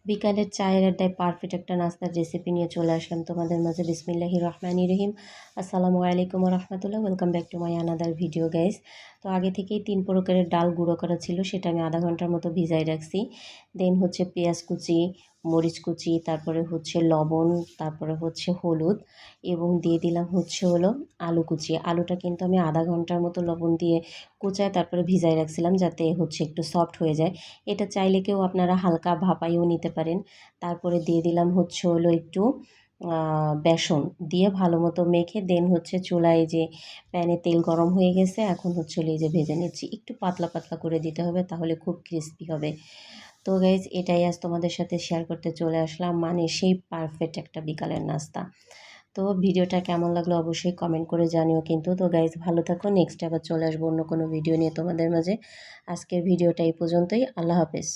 বিকালের চায়ের আড্ডায় পারফেক্ট একটা নাস্তার রেসিপি নিয়ে চলে আসলাম তোমাদের মাঝে। বিসমিল্লাহির রহমানির রহিম। আসসালামু আলাইকুম রহমতুল্লাহ। Welcome back to my another video guys. তো আগে থেকেই 3 প্রকারের ডাল গুঁড়ো করা ছিল, সেটা আমি আধা ঘন্টার মতো ভিজাই রাখছি। দেন হচ্ছে পেঁয়াজ কুচি, মরিচ কুচি, তারপরে হচ্ছে লবণ, তারপরে হচ্ছে হলুদ, এবং দিয়ে দিলাম হচ্ছে হলো আলু কুচি। আলুটা কিন্তু আমি আধা ঘন্টার মতো লবণ দিয়ে কুচায় তারপরে ভিজাই রাখছিলাম, যাতে হচ্ছে একটু সফট হয়ে যায়। এটা চাইলে কেউ আপনারা হালকা ভাপাইও নিতে পারেন। তারপরে দিয়ে দিলাম হচ্ছে হলো একটু বেসন দিয়ে ভালো মতো মেখে, দেন হচ্ছে চুলায় যে প্যানে তেল গরম হয়ে গেছে, এখন হচ্ছে হলো এই যে ভেজে নিচ্ছি। একটু পাতলা পাতলা করে দিতে হবে, তাহলে খুব ক্রিস্পি হবে। তো গাইজ, এটাই আজ তোমাদের সাথে শেয়ার করতে চলে আসলাম, মানে সেই পারফেক্ট একটা বিকালের নাস্তা। তো ভিডিওটা কেমন লাগলো অবশ্যই কমেন্ট করে জানিও কিন্তু। তো গাইজ, ভালো থাকো, নেক্সট আবার চলে আসবো অন্য কোনো ভিডিও নিয়ে তোমাদের মাঝে। আজকের ভিডিওটা এই পর্যন্তই। আল্লাহ হাফেজ।